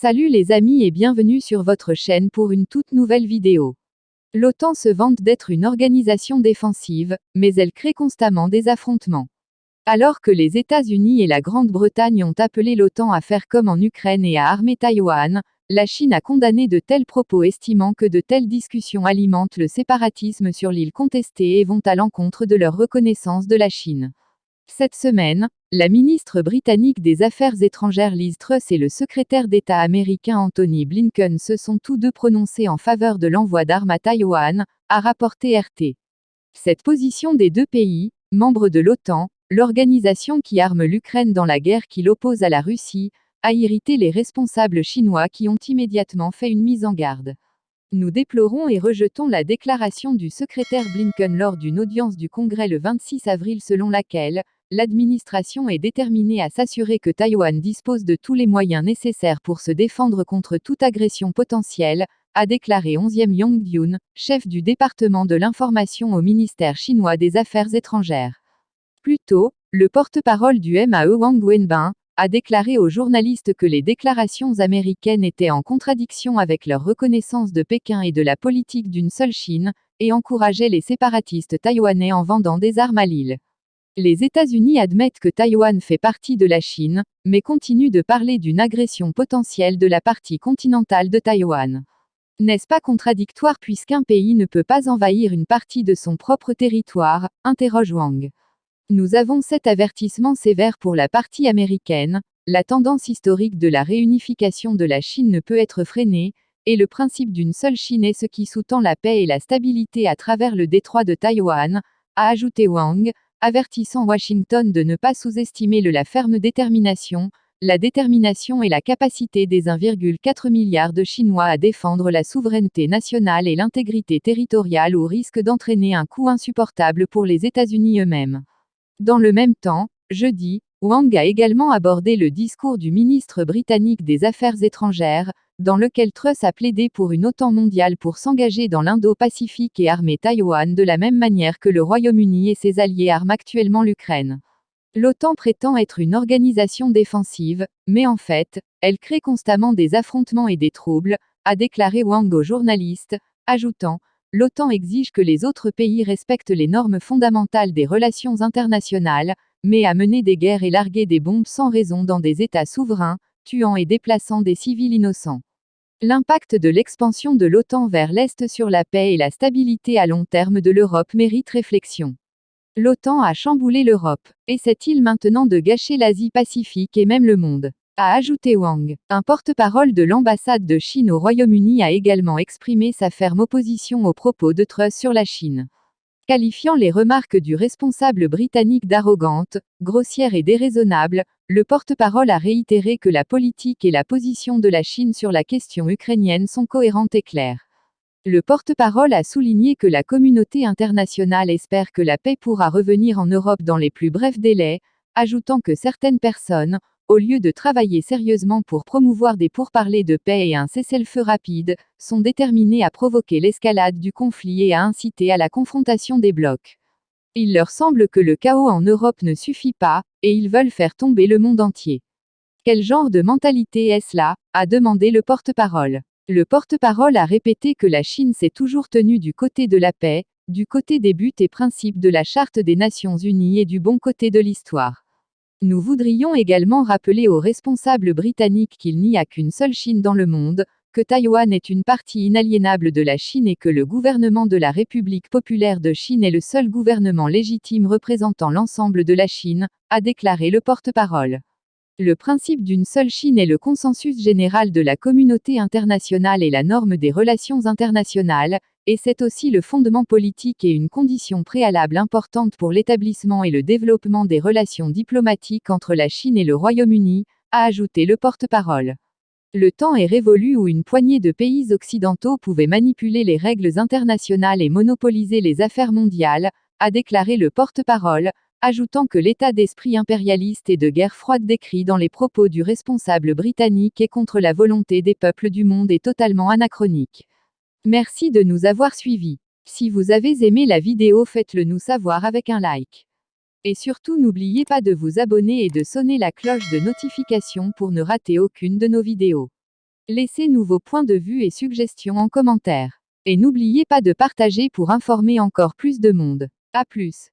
Salut les amis et bienvenue sur votre chaîne pour une toute nouvelle vidéo. L'OTAN se vante d'être une organisation défensive, mais elle crée constamment des affrontements. Alors que les États-Unis et la Grande-Bretagne ont appelé l'OTAN à faire comme en Ukraine et à armer Taïwan, la Chine a condamné de tels propos estimant que de telles discussions alimentent le séparatisme sur l'île contestée et vont à l'encontre de leur reconnaissance de la Chine. Cette semaine, la ministre britannique des Affaires étrangères Liz Truss et le secrétaire d'État américain Antony Blinken se sont tous deux prononcés en faveur de l'envoi d'armes à Taïwan, a rapporté RT. Cette position des deux pays, membres de l'OTAN, l'organisation qui arme l'Ukraine dans la guerre qui l'oppose à la Russie, a irrité les responsables chinois qui ont immédiatement fait une mise en garde. Nous déplorons et rejetons la déclaration du secrétaire Blinken lors d'une audience du Congrès le 26 avril selon laquelle l'administration est déterminée à s'assurer que Taïwan dispose de tous les moyens nécessaires pour se défendre contre toute agression potentielle, a déclaré 11e Yang Yun, chef du département de l'information au ministère chinois des Affaires étrangères. Plus tôt, le porte-parole du MAE Wang Wenbin a déclaré aux journalistes que les déclarations américaines étaient en contradiction avec leur reconnaissance de Pékin et de la politique d'une seule Chine, et encourageait les séparatistes taïwanais en vendant des armes à l'île. Les États-Unis admettent que Taïwan fait partie de la Chine, mais continuent de parler d'une agression potentielle de la partie continentale de Taïwan. N'est-ce pas contradictoire puisqu'un pays ne peut pas envahir une partie de son propre territoire, interroge Wang. Nous avons cet avertissement sévère pour la partie américaine, la tendance historique de la réunification de la Chine ne peut être freinée, et le principe d'une seule Chine est ce qui sous-tend la paix et la stabilité à travers le détroit de Taïwan, a ajouté Wang, avertissant Washington de ne pas sous-estimer la ferme détermination, la détermination et la capacité des 1,4 milliard de Chinois à défendre la souveraineté nationale et l'intégrité territoriale au risque d'entraîner un coût insupportable pour les États-Unis eux-mêmes. Dans le même temps, jeudi, Wang a également abordé le discours du ministre britannique des Affaires étrangères, dans lequel Truss a plaidé pour une OTAN mondiale pour s'engager dans l'Indo-Pacifique et armer Taïwan de la même manière que le Royaume-Uni et ses alliés arment actuellement l'Ukraine. L'OTAN prétend être une organisation défensive, mais en fait, elle crée constamment des affrontements et des troubles, a déclaré Wang aux journalistes, ajoutant « L'OTAN exige que les autres pays respectent les normes fondamentales des relations internationales, mais a mené des guerres et largué des bombes sans raison dans des États souverains, tuant et déplaçant des civils innocents. L'impact de l'expansion de l'OTAN vers l'Est sur la paix et la stabilité à long terme de l'Europe mérite réflexion. L'OTAN a chamboulé l'Europe. Essaie-t-il maintenant de gâcher l'Asie-Pacifique et même le monde ? A ajouté Wang. Un porte-parole de l'ambassade de Chine au Royaume-Uni a également exprimé sa ferme opposition aux propos de Truss sur la Chine. Qualifiant les remarques du responsable britannique d'arrogantes, grossières et déraisonnables, le porte-parole a réitéré que la politique et la position de la Chine sur la question ukrainienne sont cohérentes et claires. Le porte-parole a souligné que la communauté internationale espère que la paix pourra revenir en Europe dans les plus brefs délais, ajoutant que certaines personnes, au lieu de travailler sérieusement pour promouvoir des pourparlers de paix et un cessez-le-feu rapide, sont déterminées à provoquer l'escalade du conflit et à inciter à la confrontation des blocs. Il leur semble que le chaos en Europe ne suffit pas, et ils veulent faire tomber le monde entier. Quel genre de mentalité est-ce là ? A demandé le porte-parole. Le porte-parole a répété que la Chine s'est toujours tenue du côté de la paix, du côté des buts et principes de la Charte des Nations Unies et du bon côté de l'histoire. Nous voudrions également rappeler aux responsables britanniques qu'il n'y a qu'une seule Chine dans le monde, que Taïwan est une partie inaliénable de la Chine et que le gouvernement de la République populaire de Chine est le seul gouvernement légitime représentant l'ensemble de la Chine, a déclaré le porte-parole. Le principe d'une seule Chine est le consensus général de la communauté internationale et la norme des relations internationales, et c'est aussi le fondement politique et une condition préalable importante pour l'établissement et le développement des relations diplomatiques entre la Chine et le Royaume-Uni, a ajouté le porte-parole. Le temps est révolu où une poignée de pays occidentaux pouvaient manipuler les règles internationales et monopoliser les affaires mondiales, a déclaré le porte-parole, ajoutant que l'état d'esprit impérialiste et de guerre froide décrit dans les propos du responsable britannique et contre la volonté des peuples du monde est totalement anachronique. Merci de nous avoir suivis. Si vous avez aimé la vidéo, faites-le nous savoir avec un like. Et surtout n'oubliez pas de vous abonner et de sonner la cloche de notification pour ne rater aucune de nos vidéos. Laissez-nous vos points de vue et suggestions en commentaire. Et n'oubliez pas de partager pour informer encore plus de monde. À plus.